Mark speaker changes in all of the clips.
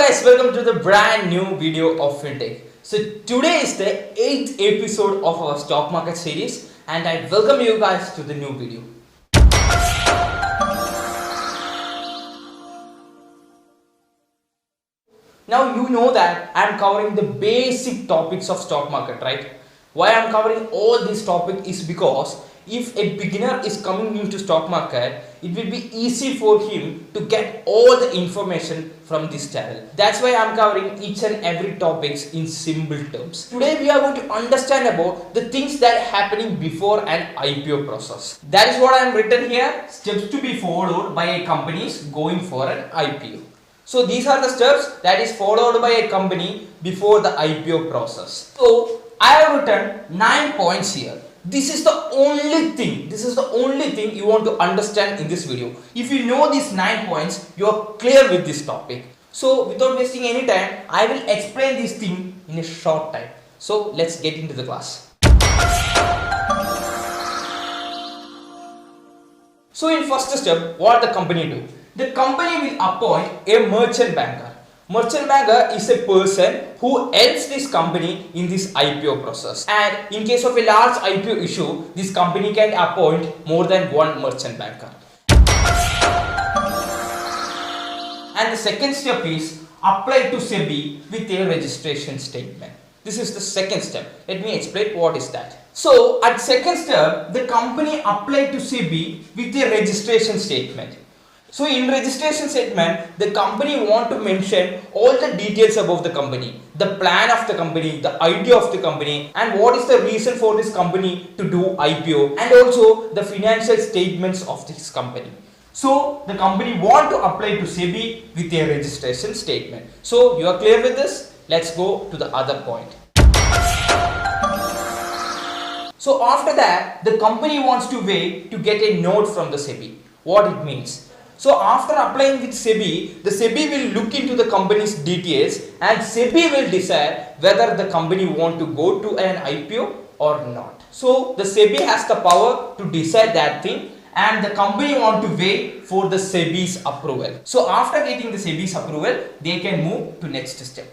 Speaker 1: guys, welcome to the brand new video of FinTech. So today is the 8th episode of our stock market series and I welcome you guys to the new video. Now you know that I am covering the basic topics of stock market, right? Why I am covering all these topics is because if a beginner is coming into stock market, it will be easy for him to get all the information from this channel. That's why I am covering each and every topics in simple terms. Today we are going to understand about the things that are happening before an IPO process. That is what I am written here, steps to be followed by a companies going for an IPO. So these are the steps that is followed by a company before the IPO process. So I have written 9 points here. This is the only thing you want to understand in this video. If you know these 9 points, you are clear with this topic. So without wasting any time, I will explain this thing in a short time. So let's get into the class. So in first step, what the company do? The company will appoint a merchant banker. Merchant banker is a person who helps this company in this IPO process. And in case of a large IPO issue, this company can appoint more than one merchant banker. And the second step is apply to SEBI with a registration statement. This is the second step. Let me explain what is that. So at second step, the company applied to SEBI with a registration statement. So in registration statement, the company want to mention all the details about the company, the plan of the company, the idea of the company, and what is the reason for this company to do IPO, and also the financial statements of this company. So the company want to apply to SEBI with a registration statement. So you are clear with this? Let's go to the other point. So after that, the company wants to wait to get a note from the SEBI. What it means? So after applying with SEBI, the SEBI will look into the company's details and SEBI will decide whether the company want to go to an IPO or not. So the SEBI has the power to decide that thing and the company want to wait for the SEBI's approval. So after getting the SEBI's approval, they can move to next step.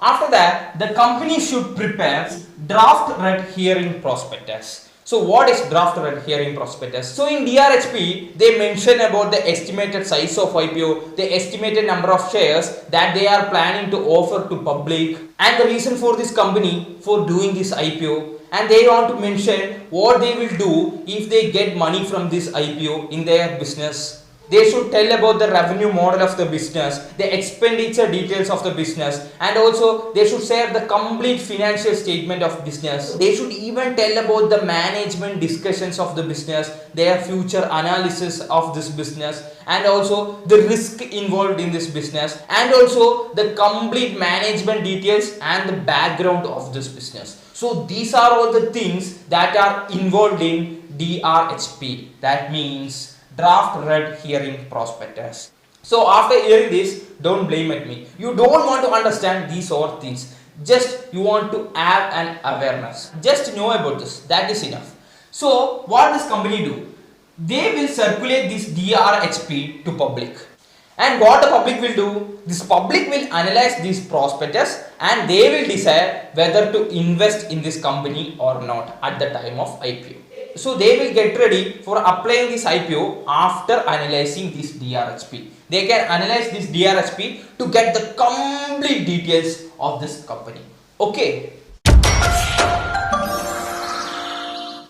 Speaker 1: After that, the company should prepare draft red herring prospectus. So what is draft red herring prospectus? So in DRHP, they mention about the estimated size of IPO, the estimated number of shares that they are planning to offer to public, and the reason for this company for doing this IPO, and they want to mention what they will do if they get money from this IPO in their business. They should tell about the revenue model of the business, the expenditure details of the business, and also they should share the complete financial statement of business. They should even tell about the management discussions of the business, their future analysis of this business, and also the risk involved in this business, and also the complete management details and the background of this business. So these are all the things that are involved in DRHP. That means draft red herring prospectus. So after hearing this, don't blame at me. You don't want to understand these all things. Just you want to have an awareness. Just know about this. That is enough. So what does company do? They will circulate this DRHP to public. And what the public will do? This public will analyze this prospectus and they will decide whether to invest in this company or not at the time of IPO. So they will get ready for applying this IPO after analyzing this DRHP. They can analyze this DRHP to get the complete details of this company. Okay.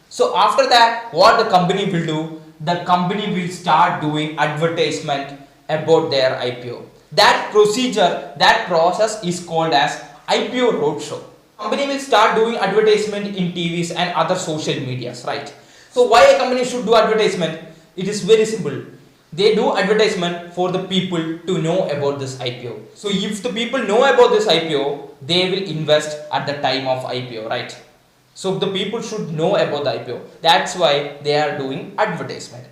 Speaker 1: So after that, what the company will do? The company will start doing advertisement about their IPO. That procedure, that process is called as IPO roadshow. Company will start doing advertisement in TVs and other social medias, right? So why a company should do advertisement? It is very simple. They do advertisement for the people to know about this IPO. So if the people know about this IPO, they will invest at the time of IPO, right? So the people should know about the IPO. That's why they are doing advertisement.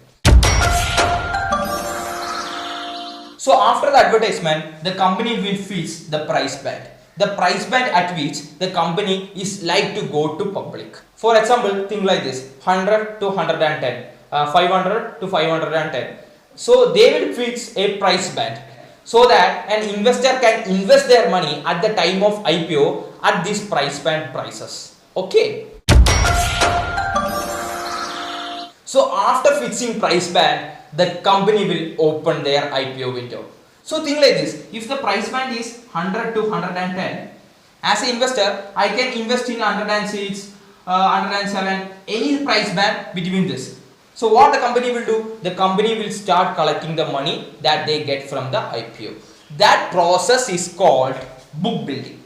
Speaker 1: So after the advertisement, the company will fix the price band. The price band at which the company is like to go to public. For example, think like this: 100 to 110, 500 to 510. So they will fix a price band so that an investor can invest their money at the time of IPO at this price band prices. Okay. So after fixing price band, the company will open their IPO window. So think like this, if the price band is 100 to 110, as an investor, I can invest in 106, 107, any price band between this. So what the company will do? The company will start collecting the money that they get from the IPO. That process is called book building.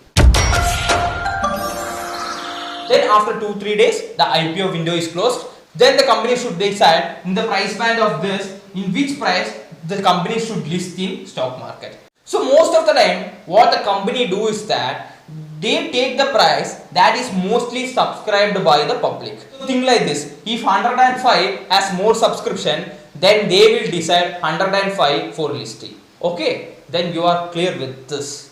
Speaker 1: Then after 2-3 days, the IPO window is closed. Then the company should decide in the price band of this, in which price the company should list in stock market. So most of the time, what the company do is that they take the price that is mostly subscribed by the public. Think like this, if 105 has more subscription, then they will decide 105 for listing. Okay, then you are clear with this.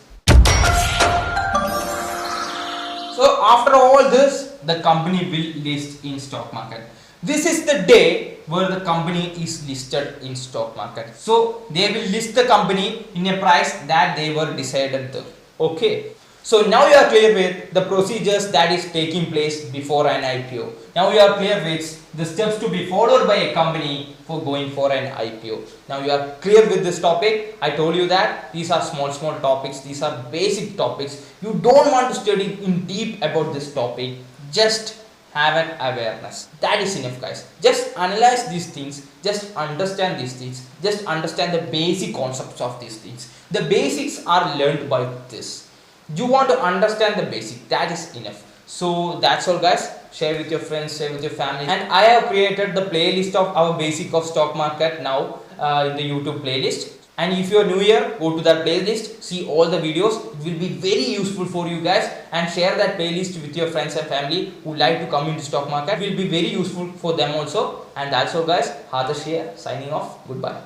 Speaker 1: So after all this, the company will list in stock market. This is the day where the company is listed in stock market. So they will list the company in a price that they were decided there. Okay. So now you are clear with the procedures that is taking place before an IPO. Now you are clear with the steps to be followed by a company for going for an IPO. Now you are clear with this topic. I told you that these are small topics. These are basic topics. You don't want to study in deep about this topic. Just have an awareness. That is enough, guys. Just analyze these things. Just understand these things. Just understand the basic concepts of these things. The basics are learned by this. You want to understand the basic, that is enough. So that's all, guys. Share with your friends, share with your family. And I have created the playlist of our basic of stock market now in the YouTube playlist. And if you are new here, go to that playlist, see all the videos. It will be very useful for you guys, and share that playlist with your friends and family who like to come into stock market. It will be very useful for them also. And that's all, guys. Hardesh here, signing off. Goodbye.